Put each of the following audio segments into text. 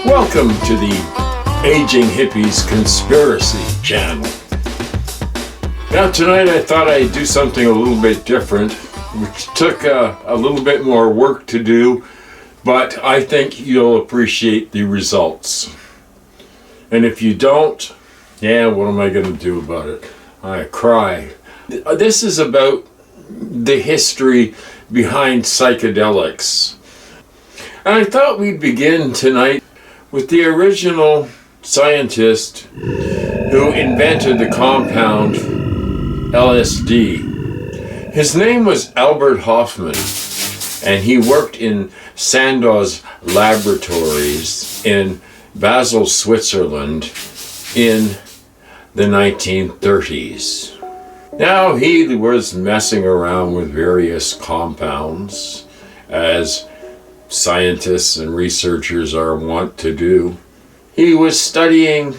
Welcome to the Aging Hippies Conspiracy Channel. Now tonight I thought I'd do something a little bit different, which took a little bit more work to do, but I think you'll appreciate the results. And if you don't, what am I going to do about it? I cry. This is about the history behind psychedelics. And I thought we'd begin tonight with the original scientist who invented the compound LSD. His name was Albert Hofmann, and he worked in Sandow's laboratories in Basel, Switzerland in the 1930s. Now he was messing around with various compounds, as scientists and researchers are wont to do. He was studying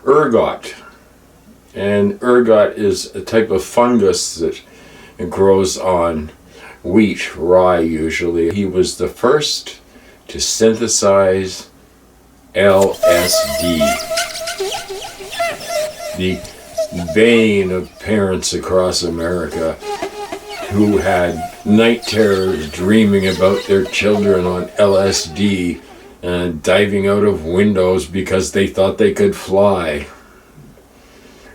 ergot, and ergot is a type of fungus that grows on wheat, rye usually. He was the first to synthesize LSD, the bane of parents across America who had night terrors dreaming about their children on LSD and diving out of windows because they thought they could fly.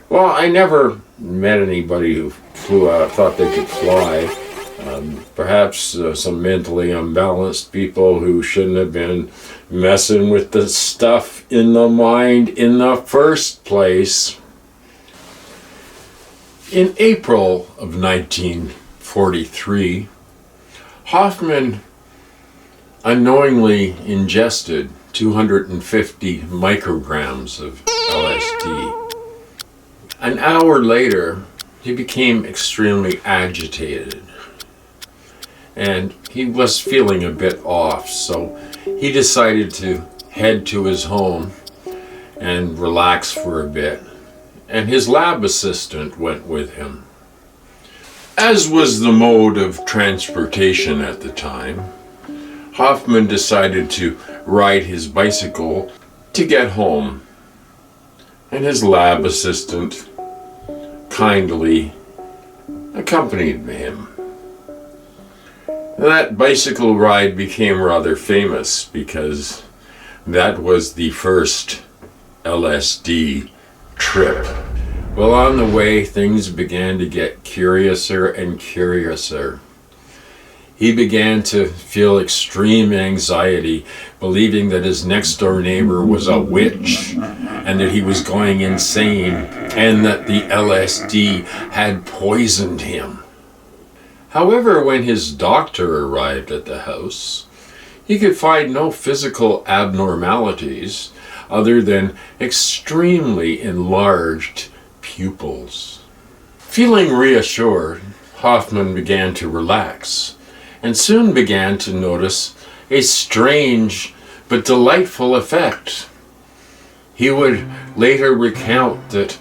Well, I never met anybody who flew out, thought they could fly. Perhaps some mentally unbalanced people who shouldn't have been messing with the stuff in the mind in the first place. In April of 1943, Hofmann unknowingly ingested 250 micrograms of LSD. An hour later, he became extremely agitated, and he was feeling a bit off, so he decided to head to his home and relax for a bit, and his lab assistant went with him. As was the mode of transportation at the time, Hofmann decided to ride his bicycle to get home, and his lab assistant kindly accompanied him. That bicycle ride became rather famous because that was the first LSD trip. Well, on the way, things began to get curiouser and curiouser. He began to feel extreme anxiety, believing that his next-door neighbor was a witch and that he was going insane and that the LSD had poisoned him. However, when his doctor arrived at the house, he could find no physical abnormalities other than extremely enlarged pupils. Feeling reassured, Hofmann began to relax and soon began to notice a strange but delightful effect. He would later recount that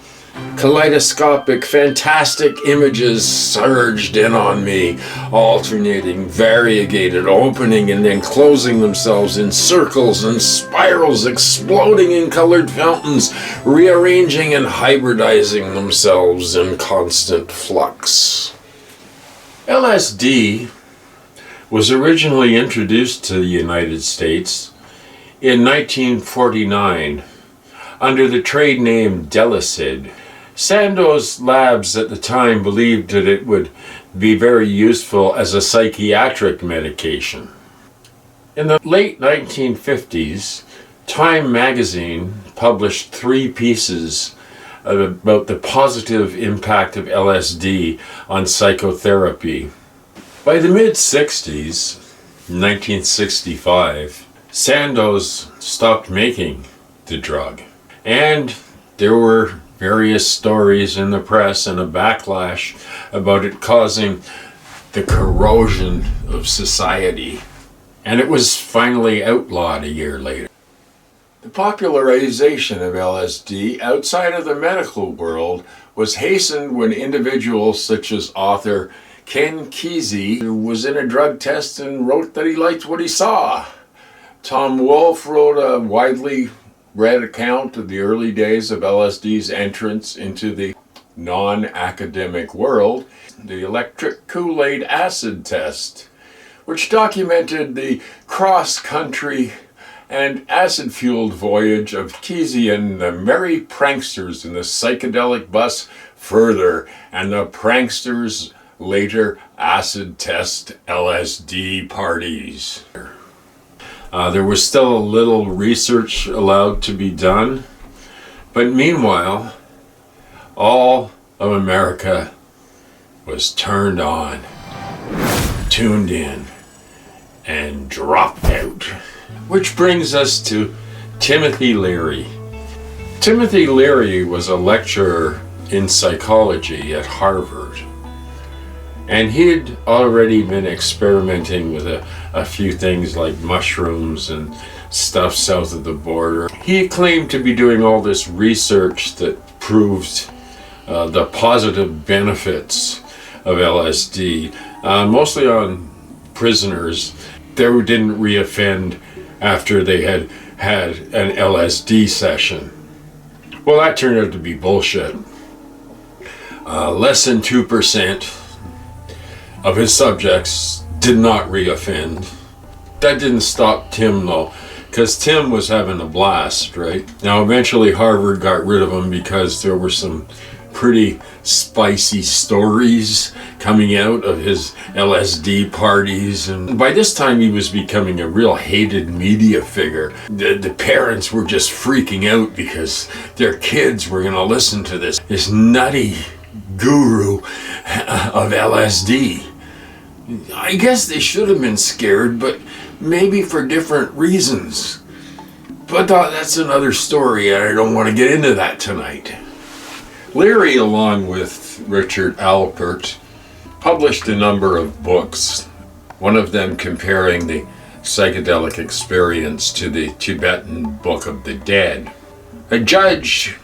kaleidoscopic, fantastic images surged in on me, alternating, variegated, opening and then closing themselves in circles and spirals, exploding in colored fountains, rearranging and hybridizing themselves in constant flux. LSD was originally introduced to the United States in 1949 under the trade name Delicid. Sandow's labs at the time believed that it would be very useful as a psychiatric medication. In the late 1950s, Time magazine published 3 pieces about the positive impact of LSD on psychotherapy. By the mid-60s, 1965, Sandoz stopped making the drug. And there were various stories in the press and a backlash about it causing the corrosion of society. And it was finally outlawed a year later. The popularization of LSD outside of the medical world was hastened when individuals such as author Ken Kesey was in a drug test and wrote that he liked what he saw. Tom Wolfe wrote a widely read account of the early days of LSD's entrance into the non-academic world, the electric Kool-Aid acid test, which documented the cross-country and acid-fueled voyage of Kesey and the merry pranksters in the psychedelic bus Further, and the pranksters later acid test LSD parties. There was still a little research allowed to be done, but meanwhile, all of America was turned on, tuned in, and dropped out. Which brings us to TimothyLeary. TimothyLeary was a lecturer in psychology at Harvard, and he'd already been experimenting with a few things like mushrooms and stuff south of the border. He claimed to be doing all this research that proved the positive benefits of LSD, mostly on prisoners that didn't reoffend after they had had an LSD session. Well, that turned out to be bullshit. Less than 2% of his subjects did not reoffend. That didn't stop Tim though, because Tim was having a blast, right? Now eventually Harvard got rid of him because there were some pretty spicy stories coming out of his LSD parties, and by this time he was becoming a real hated media figure. The parents were just freaking out because their kids were going to listen to this nutty guru of LSD. I guess they should have been scared, but maybe for different reasons. But that's another story, and I don't want to get into that tonight. Leary, along with Richard Alpert, published a number of books, one of them comparing the psychedelic experience to the Tibetan Book of the Dead. A judge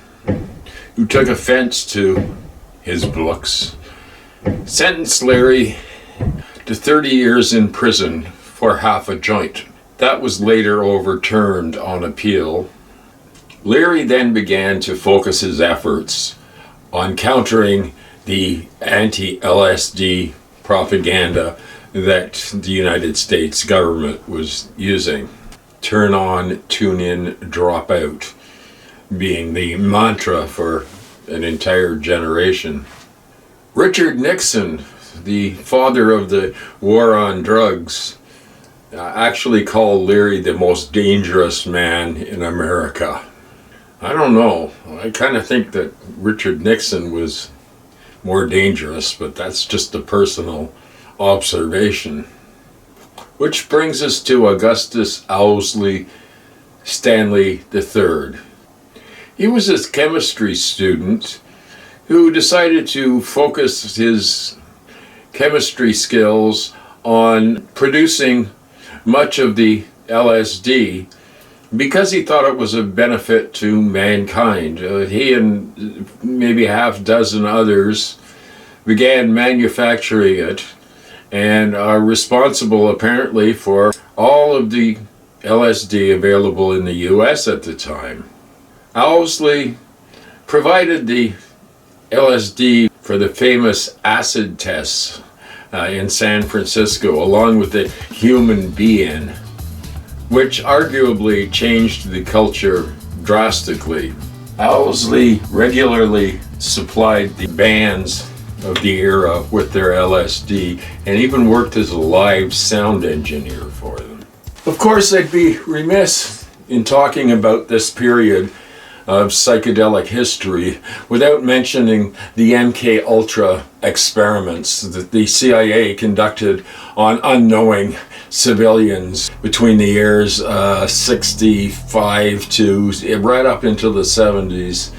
who took offense to his books sentenced Leary to 30 years in prison for half a joint. That was later overturned on appeal. Leary then began to focus his efforts on countering the anti-LSD propaganda that the United States government was using. Turn on, tune in, drop out being the mantra for an entire generation. Richard Nixon, the father of the war on drugs, actually called Leary the most dangerous man in America. I don't know. I kind of think that Richard Nixon was more dangerous, but that's just a personal observation. Which brings us to Augustus Owsley Stanley III. He was a chemistry student who decided to focus his chemistry skills on producing much of the LSD because he thought it was a benefit to mankind. He and maybe half dozen others began manufacturing it and are responsible apparently for all of the LSD available in the US at the time. Owsley provided the LSD for the famous acid tests in San Francisco, along with the human being, which arguably changed the culture drastically. Owsley regularly supplied the bands of the era with their LSD and even worked as a live sound engineer for them. Of course, I'd be remiss in talking about this period of psychedelic history without mentioning the MK Ultra experiments that the CIA conducted on unknowing civilians between the years 65 to right up into the 70s.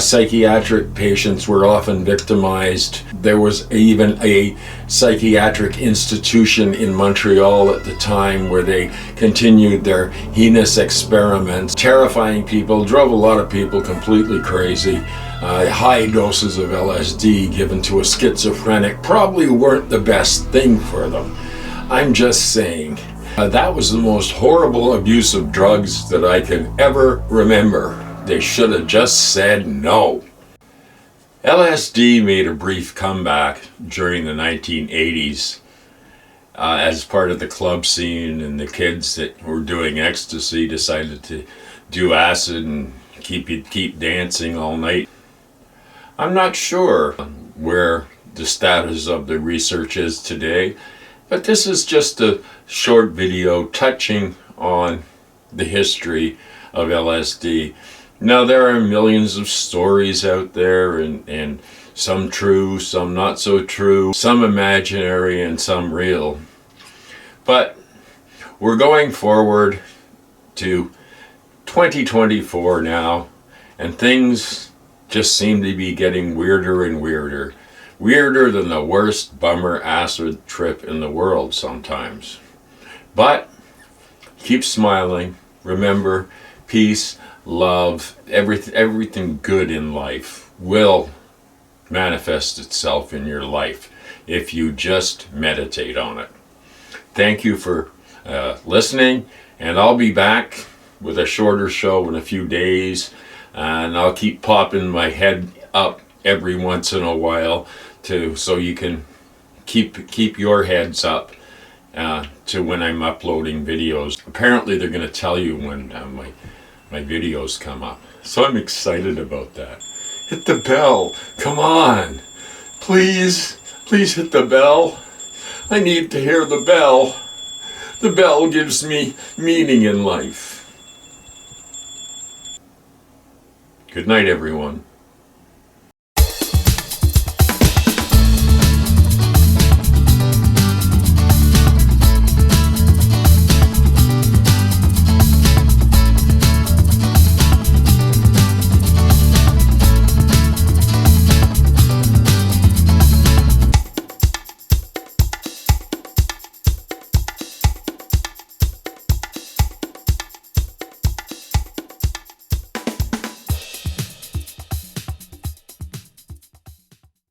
Psychiatric patients were often victimized. There was even a psychiatric institution in Montreal at the time where they continued their heinous experiments, terrifying people, drove a lot of people completely crazy. High doses of LSD given to a schizophrenic probably weren't the best thing for them. I'm just saying. That was the most horrible abuse of drugs that I can ever remember. They should have just said no. LSD made a brief comeback during the 1980s as part of the club scene, and the kids that were doing ecstasy decided to do acid and keep dancing all night. I'm not sure where the status of the research is today, but this is just a short video touching on the history of LSD. Now, there are millions of stories out there, and some true, some not so true, some imaginary and some real. But we're going forward to 2024 now, and things just seem to be getting weirder and weirder. Weirder than the worst bummer acid trip in the world sometimes. But keep smiling. Remember, peace, love, everything good in life will manifest itself in your life if you just meditate on it. Thank you for listening, and I'll be back with a shorter show in a few days, and I'll keep popping my head up every once in a while so you can keep your heads up to when I'm uploading videos. Apparently they're going to tell you when my videos come up. So I'm excited about that. Hit the bell. Come on. Please hit the bell. I need to hear the bell. The bell gives me meaning in life. Good night, everyone.